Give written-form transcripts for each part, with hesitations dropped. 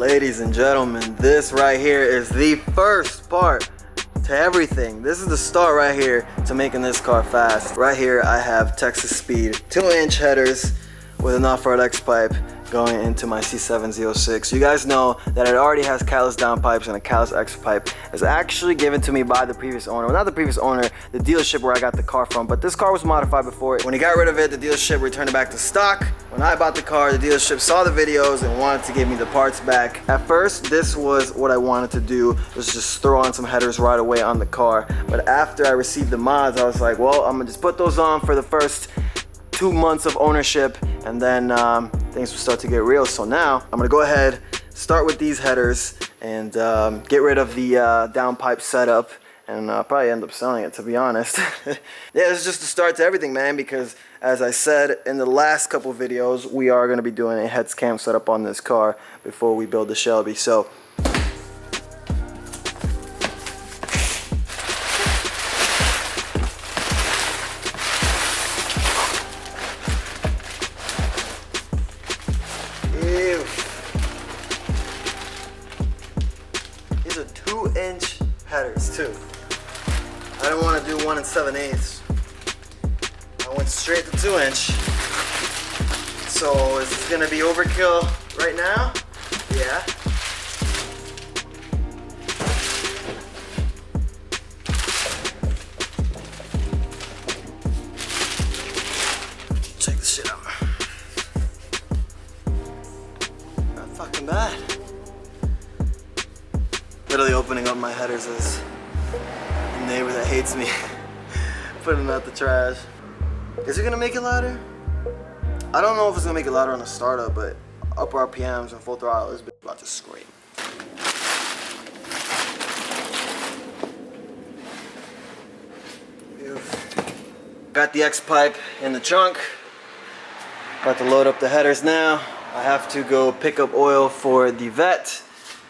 Ladies and gentlemen, this right here is the first part to everything. This is the start right here to making this car fast. Right here I have Texas Speed 2-inch headers with an off-road X pipe going into my C0706. You guys know that it already has catless downpipes, and a catless X pipe is actually given to me by the previous owner. Well, not the previous owner, the dealership where I got the car from, but this car was modified before. When he got rid of it, the dealership returned it back to stock. When I bought the car, the dealership saw the videos and wanted to give me the parts back. At first, this was what I wanted to do, was just throw on some headers right away on the car. But after I received the mods, I was like, well, I'm gonna just put those on for the first 2 months of ownership, and then things will start to get real. So now I'm gonna go ahead, start with these headers, and get rid of the downpipe setup, and probably end up selling it, to be honest. Yeah, this is just the start to everything, man, because as I said in the last couple videos, we are gonna be doing a heads cam setup on this car before we build the Shelby. So these are 2-inch headers too. I don't want to do 1 7/8. I went straight to 2-inch. So is this gonna be overkill right now? Yeah. Check this shit out. Not fucking bad. Literally opening up my headers is a neighbor that hates me. Putting out the trash. Is it gonna make it louder? I don't know if it's gonna make it louder on the startup, but up RPMs and full throttle, this bitch about to scream. Got the X pipe in the trunk. About to load up the headers now. I have to go pick up oil for the vet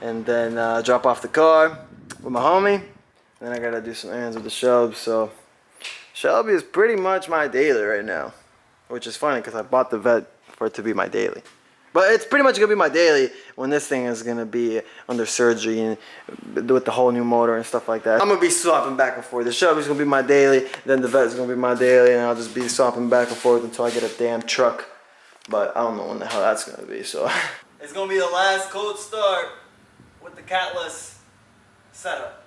and then drop off the car with my homie. Then I gotta do some errands with the Shelby. So Shelby is pretty much my daily right now, which is funny because I bought the vet for it to be my daily. But it's pretty much gonna be my daily when this thing is gonna be under surgery and with the whole new motor and stuff like that. I'm gonna be swapping back and forth. The Shelby's gonna be my daily, then the vet's gonna be my daily, and I'll just be swapping back and forth until I get a damn truck. But I don't know when the hell that's gonna be, so. It's gonna be the last cold start with the catless setup.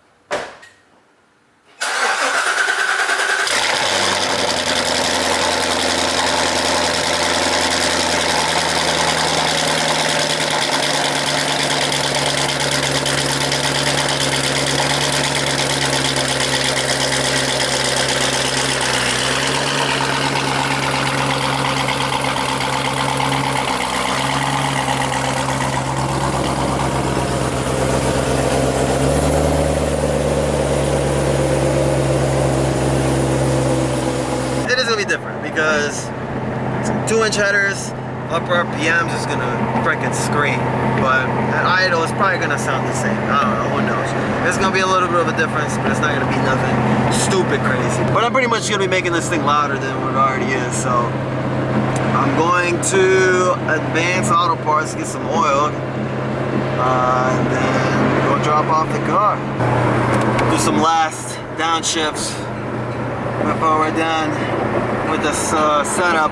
Different because some 2-inch headers, upper RPMs is gonna freaking scream, but at idle it's probably gonna sound the same. I don't know, who knows. There's gonna be a little bit of a difference, but it's not gonna be nothing stupid crazy. But I'm pretty much gonna be making this thing louder than what it already is, so I'm going to Advanced Auto Parts to get some oil, and then go drop off the car. Do some last downshifts before we're done with this setup.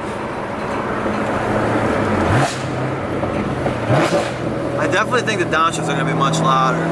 I definitely think the downshifts are going to be much louder.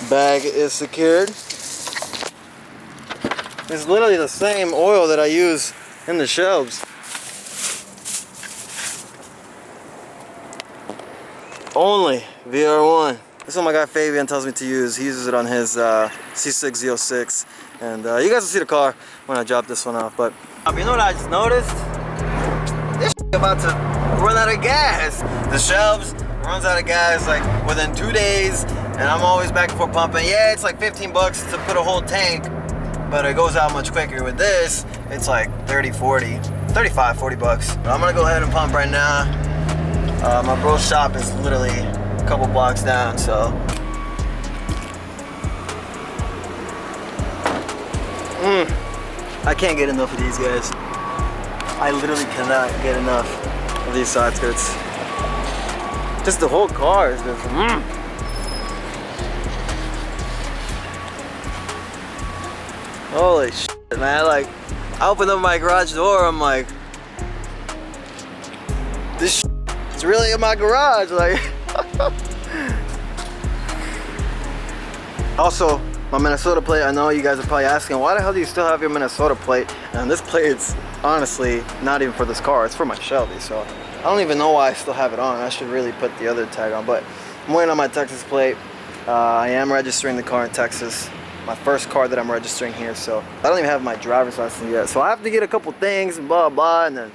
Bag is secured. It's literally the same oil that I use in the Shelbs. Only VR1. This one my guy Fabian tells me to use. He uses it on his Z06, and you guys will see the car when I drop this one off. But you know what I just noticed? This about to run out of gas. The Shelbs runs out of gas like within 2 days, and I'm always back and forth pumping. Yeah, it's like 15 bucks to put a whole tank, but it goes out much quicker. With this, it's like 30, 40, 35, 40 bucks. But I'm gonna go ahead and pump right now. My bro's shop is literally a couple blocks down, so. I can't get enough of these guys. I literally cannot get enough of these side skirts. Just the whole car is just Holy shit, man. Like, I opened up my garage door, I'm like, this shit is really in my garage. Like, also, my Minnesota plate, I know you guys are probably asking, why the hell do you still have your Minnesota plate? And this plate's honestly not even for this car, it's for my Shelby, so I don't even know why I still have it on. I should really put the other tag on, but I'm waiting on my Texas plate. I am registering the car in Texas. My first car that I'm registering here, so I don't even have my driver's license yet. So I have to get a couple things and blah, blah, and then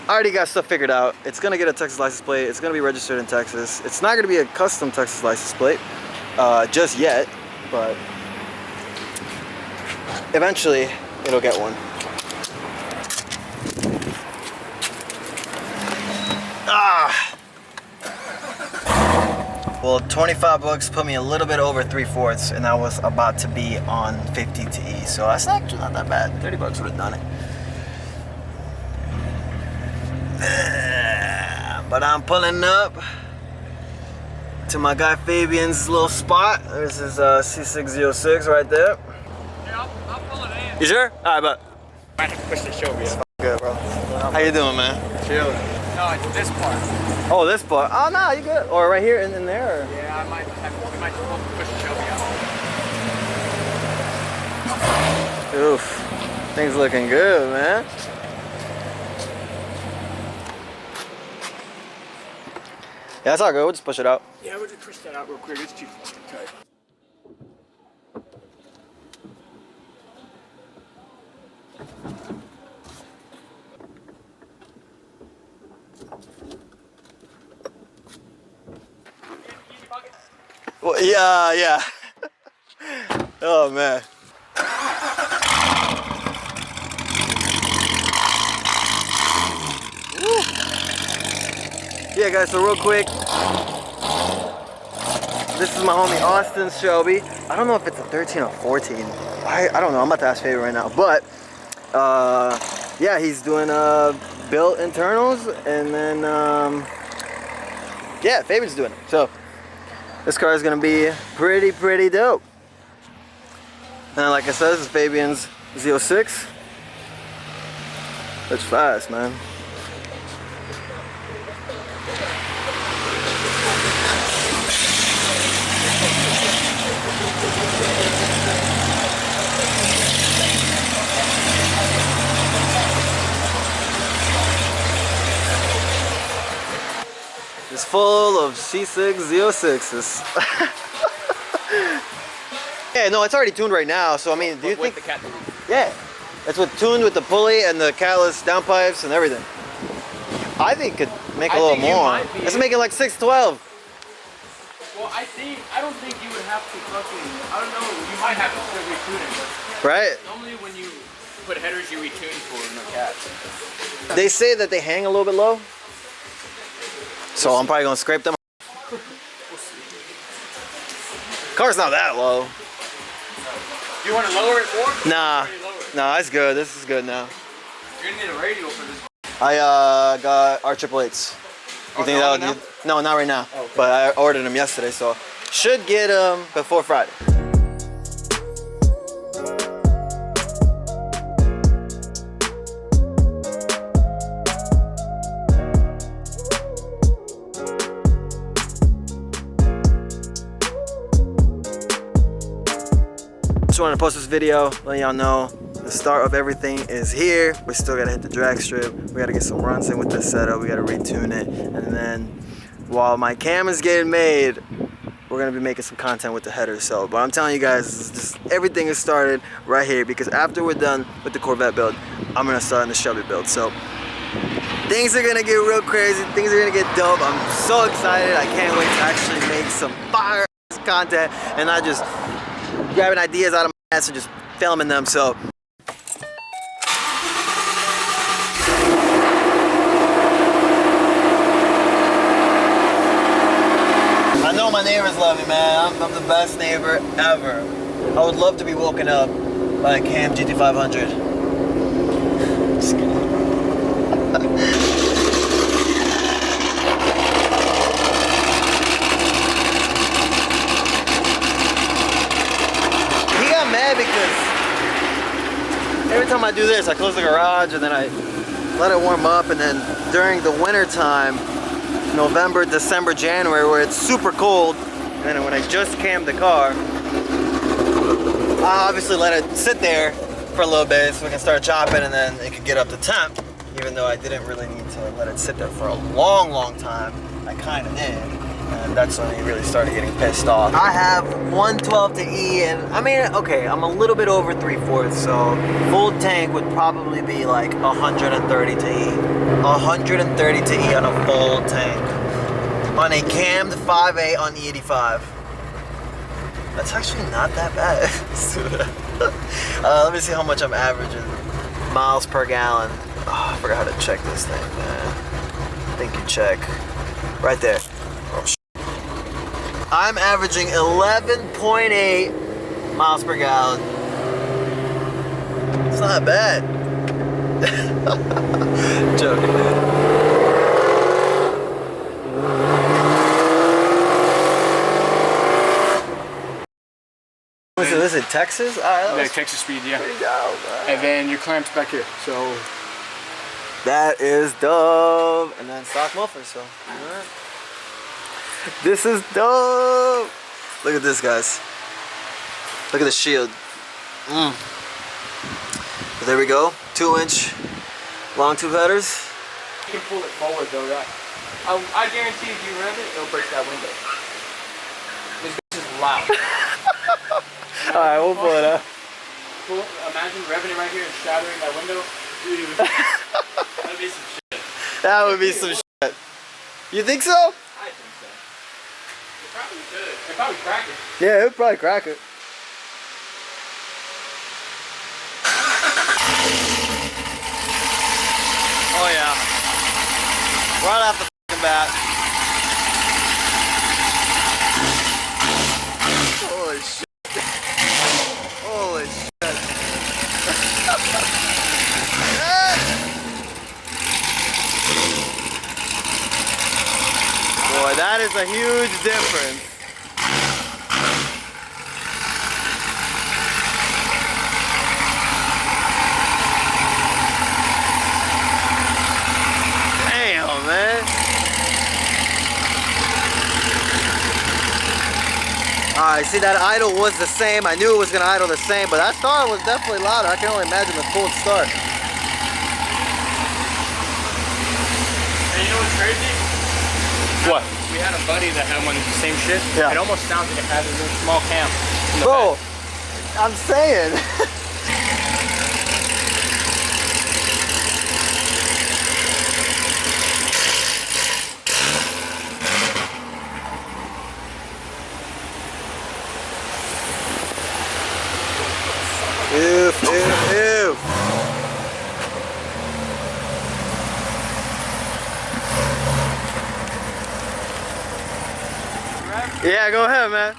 I already got stuff figured out. It's gonna get a Texas license plate. It's gonna be registered in Texas. It's not gonna be a custom Texas license plate just yet, but eventually it'll get one. Well, 25 bucks put me a little bit over 3/4, and I was about to be on 50 to E, so that's actually not that bad. 30 bucks would have done it. But I'm pulling up to my guy Fabian's little spot. There's his C606 right there. Yeah, I'll pull it in. You sure? All right, but. I have to push the Shelby up. Good, bro. How you doing, man? Chill. No, it's this part. Oh, this part. Oh, no, you good. Or right here in there. Or? Yeah, we might just push the Shelby out. Oof. Things looking good, man. Yeah, it's all good. We'll just push it out. Yeah, we'll just push that out real quick. It's too fucking tight. Well, yeah. Oh, man. Woo. Yeah, guys, so real quick, this is my homie Austin's Shelby. I don't know if it's a 13 or 14. I don't know. I'm about to ask Fabian right now. But, yeah, he's doing built internals, and then, yeah, Fabian's doing it. So, this car is gonna be pretty dope. And like I said, this is Fabian's Z06. It's fast, man. It's full of C6 Z06s. Yeah, no, it's already tuned right now. So I mean, do you think? The cat. Yeah, it's tuned with the pulley and the catless downpipes and everything. I think it could make a little more. It's making like 612. Well, I don't think you would have to fucking. I don't know. You might have to still retune it. Right. Normally, when you put headers, you retune for no cats. They say that they hang a little bit low. So I'm probably gonna scrape them. Car's not that low. Do you want to lower it more? Nah, it's good. This is good now. You're gonna need a radio for this. I got our 888s. You think that would? No, not right now. Oh, okay. But I ordered them yesterday, so should get them before Friday. Just wanted to post this video, let y'all know the start of everything is here. We still gotta hit the drag strip. We gotta get some runs in with this setup. We gotta retune it. And then while my cam is getting made, we're gonna be making some content with the header. So, but I'm telling you guys, just everything is started right here, because after we're done with the Corvette build, I'm gonna start on the Shelby build. So Things are gonna get real crazy. Things are gonna get dope. I'm so excited. I can't wait to actually make some fire content and not just grabbing ideas out of my ass and just filming them. So I know my neighbors love me, man. I'm the best neighbor ever. I would love to be woken up by a Cam GT500. Just kidding. He got mad because every time I do this, I close the garage and then I let it warm up, and then during the winter time, November, December, January, where it's super cold, and then when I just cammed the car, I obviously let it sit there for a little bit so we can start chopping, and then it could get up to temp, even though I didn't really need to let it sit there for a long time. I kind of did, and that's when he really started getting pissed off. I have 112 to E, and I mean, okay, I'm a little bit over 3/4, so full tank would probably be like 130 to E. 130 to E on a full tank. On a cammed 5.8 on the 85. That's actually not that bad. Let me see how much I'm averaging. Miles per gallon. Oh, I forgot how to check this thing, man. I think you check. Right there. Oh, I'm averaging 11.8 miles per gallon. It's not bad. Joking, man. Was it Texas? Yeah, Texas speed, yeah. And then your clamps back here. So that is dope. And then stock mufflers. So right. This is dope. Look at this, guys. Look at the shield. But there we go. 2-inch Longtube headers. You can pull it forward though, right? I guarantee if you rev it, it'll break that window. This bitch is loud. Alright, we'll pull it up. Imagine revving it right here and shattering that window. Dude. That'd be some shit. That would be some shit. You think so? I think so. It probably could. It probably crack it. Yeah, it would probably crack it. Oh yeah. Right off the f***ing bat. Holy shit. Holy shit. Boy, that is a huge difference. Damn, man. Alright, see, that idle was the same. I knew it was going to idle the same, but that start was definitely louder. I can only imagine the cold start. And you know what's crazy? What? We had a buddy that had one of the same shit. Yeah. It almost sounds like it has a little small cam. Bro, I'm saying. Ew. Yeah, go ahead, man.